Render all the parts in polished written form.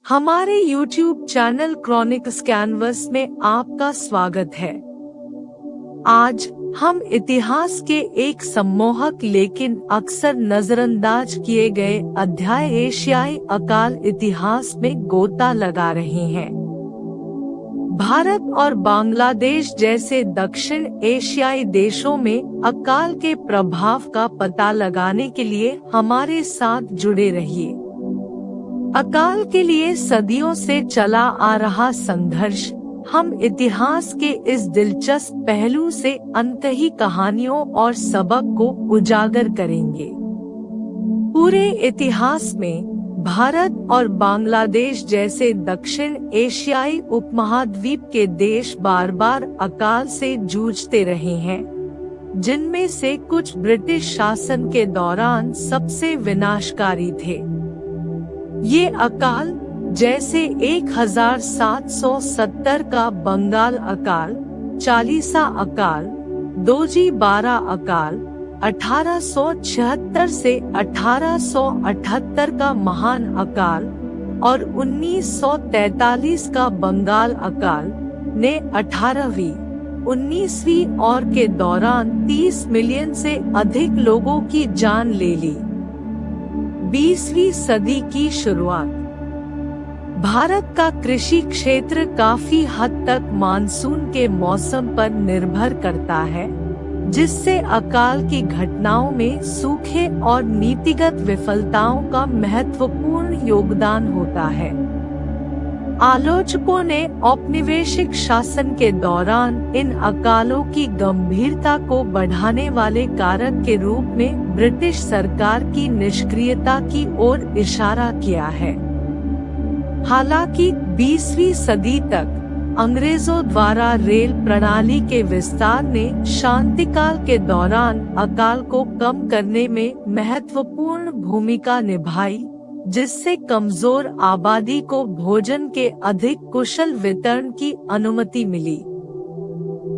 हमारे YouTube channel क्रॉनिक्स canvas में आपका स्वागत है। आज हम इतिहास के एक सम्मोहक लेकिन अक्सर नजरअंदाज किए गए अध्याय एशियाई अकाल इतिहास में गोता लगा रहे हैं। भारत और बांग्लादेश जैसे दक्षिण एशियाई देशों में अकाल के प्रभाव का पता लगाने के लिए हमारे साथ जुड़े रहिए। अकाल के लिए सदियों से चला आ रहा संघर्ष हम इतिहास के इस दिलचस्प पहलू से अंतही कहानियों और सबक को उजागर करेंगे। पूरे इतिहास में भारत और बांग्लादेश जैसे दक्षिण एशियाई उपमहाद्वीप के देश बार बार अकाल से जूझते रहे हैं, जिनमें से कुछ ब्रिटिश शासन के दौरान सबसे विनाशकारी थे। ये अकाल जैसे 1770 का बंगाल अकाल, चालीसा अकाल, दोजी बारा अकाल, 1876 से 1878 का महान अकाल और 1943 का बंगाल अकाल ने 18वीं, 19वीं और के दौरान 30 मिलियन से अधिक लोगों की जान ले ली। 20वीं सदी की शुरुआत। भारत का कृषि क्षेत्र काफी हद तक मानसून के मौसम पर निर्भर करता है, जिससे अकाल की घटनाओं में सूखे और नीतिगत विफलताओं का महत्वपूर्ण योगदान होता है। आलोचकों ने औपनिवेशिक शासन के दौरान इन अकालों की गंभीरता को बढ़ाने वाले कारक के रूप में ब्रिटिश सरकार की निष्क्रियता की ओर इशारा किया है। हालांकि 20वीं सदी तक अंग्रेजों द्वारा रेल प्रणाली के विस्तार ने शांतिकाल के दौरान अकाल को कम करने में महत्वपूर्ण भूमिका निभाई, जिससे कमजोर आबादी को भोजन के अधिक कुशल वितरण की अनुमति मिली।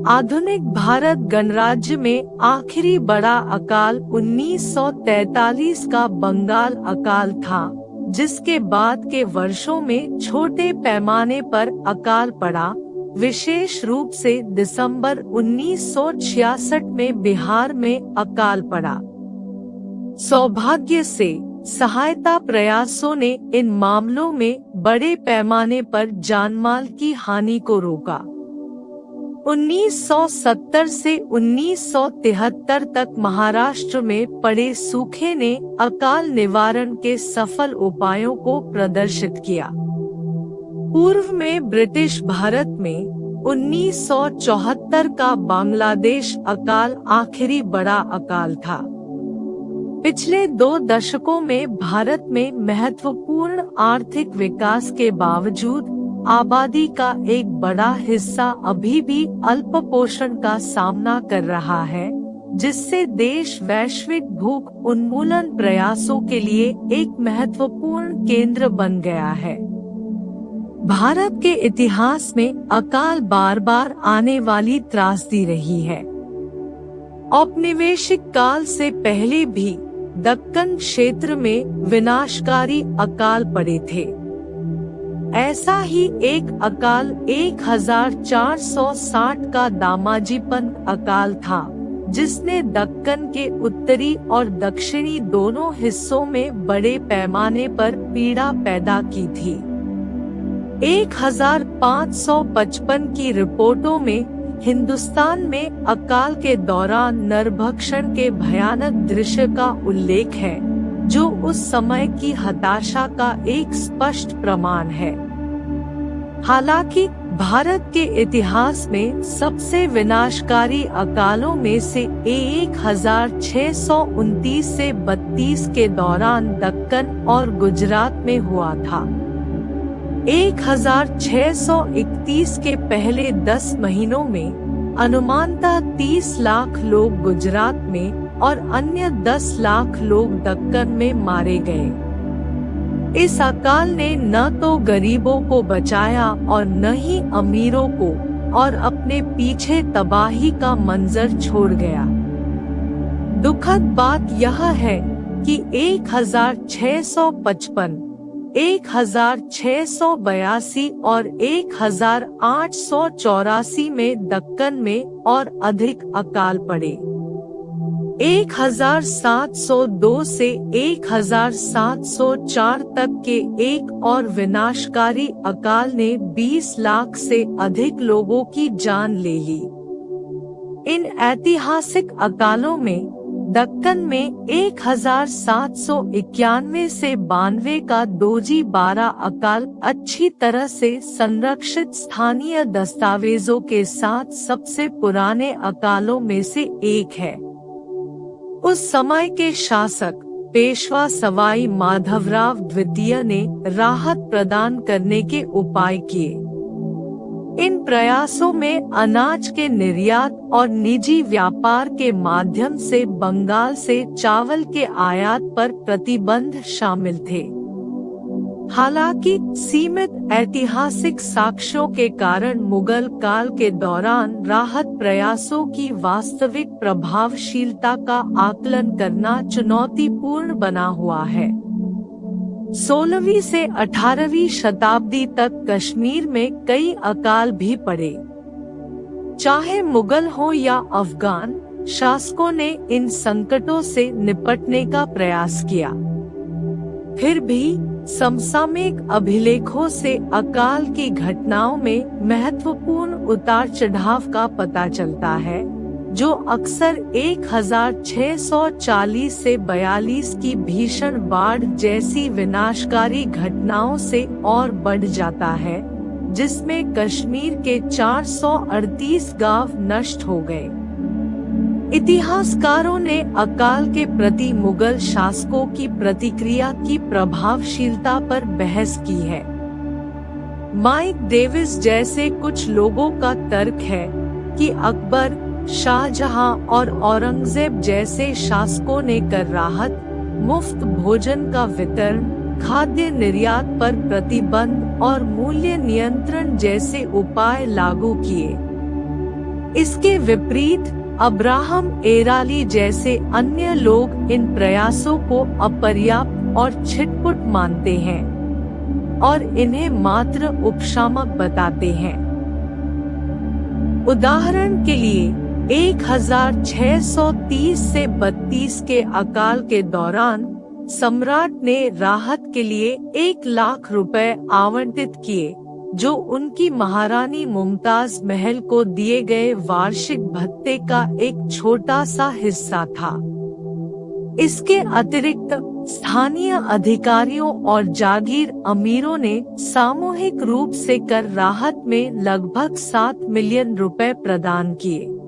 आधुनिक भारत गणराज्य में आखिरी बड़ा अकाल 1943 का बंगाल अकाल था, जिसके बाद के वर्षों में छोटे पैमाने पर अकाल पड़ा, विशेष रूप से दिसंबर 1966 में बिहार में अकाल पड़ा। सौभाग्य से सहायता प्रयासों ने इन मामलों में बड़े पैमाने पर जानमाल की हानि को रोका। 1970 से 1973 तक महाराष्ट्र में पड़े सूखे ने अकाल निवारण के सफल उपायों को प्रदर्शित किया। पूर्व में ब्रिटिश भारत में 1974 का बांग्लादेश अकाल आखिरी बड़ा अकाल था। पिछले 2 दशकों में भारत में महत्वपूर्ण आर्थिक विकास के बावजूद आबादी का एक बड़ा हिस्सा अभी भी अल्प पोषण का सामना कर रहा है, जिससे देश वैश्विक भूख उन्मूलन प्रयासों के लिए एक महत्वपूर्ण केंद्र बन गया है। भारत के इतिहास में अकाल बार बार आने वाली त्रासदी रही है। औपनिवेशिक काल से पहले भी दक्कन क्षेत्र में विनाशकारी अकाल पड़े थे। ऐसा ही एक अकाल 1460 का दामाजीपंत अकाल था, जिसने दक्कन के उत्तरी और दक्षिणी दोनों हिस्सों में बड़े पैमाने पर पीड़ा पैदा की थी। 1555 की रिपोर्टों में हिंदुस्तान में अकाल के दौरान नरभक्षण के भयानक दृश्य का उल्लेख है, जो उस समय की हताशा का एक स्पष्ट प्रमाण है। हालांकि भारत के इतिहास में सबसे विनाशकारी अकालों में से 1629 से 32 के दौरान दक्कन और गुजरात में हुआ था। 1631 के पहले 10 महीनों में अनुमानतः 30 लाख लोग गुजरात में और अन्य 10 लाख लोग दक्कन में मारे गए। इस अकाल ने न तो गरीबों को बचाया और न ही अमीरों को, और अपने पीछे तबाही का मंजर छोड़ गया। दुखद बात यह है कि 1655 1682 और 1884 में दक्कन में और अधिक अकाल पड़े। 1702 से 1704 तक के एक और विनाशकारी अकाल ने 20 लाख से अधिक लोगों की जान ले ली। इन ऐतिहासिक अकालों में दक्कन में 1791 से 92 का दोजी 12 अकाल अच्छी तरह से संरक्षित स्थानीय दस्तावेजों के साथ सबसे पुराने अकालों में से एक है। उस समय के शासक पेशवा सवाई माधवराव द्वितीय ने राहत प्रदान करने के उपाय किए। इन प्रयासों में अनाज के निर्यात और निजी व्यापार के माध्यम से बंगाल से चावल के आयात पर प्रतिबंध शामिल थे। हालांकि सीमित ऐतिहासिक साक्ष्यों के कारण मुगल काल के दौरान राहत प्रयासों की वास्तविक प्रभावशीलता का आकलन करना चुनौतीपूर्ण बना हुआ है। 16वीं से 18वीं शताब्दी तक कश्मीर में कई अकाल भी पड़े। चाहे मुगल हो या अफगान शासकों ने इन संकटों से निपटने का प्रयास किया। फिर भी समसामयिक अभिलेखों से अकाल की घटनाओं में महत्वपूर्ण उतार चढ़ाव का पता चलता है, जो अक्सर 1640 से 42 की भीषण बाढ़ जैसी विनाशकारी घटनाओं से और बढ़ जाता है, जिसमें कश्मीर के 438 गांव नष्ट हो गए। इतिहासकारों ने अकाल के प्रति मुगल शासकों की प्रतिक्रिया की प्रभावशीलता पर बहस की है। माइक डेविस जैसे कुछ लोगों का तर्क है कि अकबर, शाहजहां और औरंगजेब जैसे शासकों ने कर राहत, मुफ्त भोजन का वितरण, खाद्य निर्यात पर प्रतिबंध और मूल्य नियंत्रण जैसे उपाय लागू किए। इसके विपरीत अब्राहम एराली जैसे अन्य लोग इन प्रयासों को अपर्याप्त और छिटपुट मानते हैं और इन्हें मात्र उपशामक बताते हैं। उदाहरण के लिए 1630 से 32 के अकाल के दौरान सम्राट ने राहत के लिए 1 लाख रुपए आवंटित किए, जो उनकी महारानी मुमताज महल को दिए गए वार्षिक भत्ते का एक छोटा सा हिस्सा था। इसके अतिरिक्त स्थानीय अधिकारियों और जागीर अमीरों ने सामूहिक रूप से कर राहत में लगभग 7 मिलियन रुपए प्रदान किए।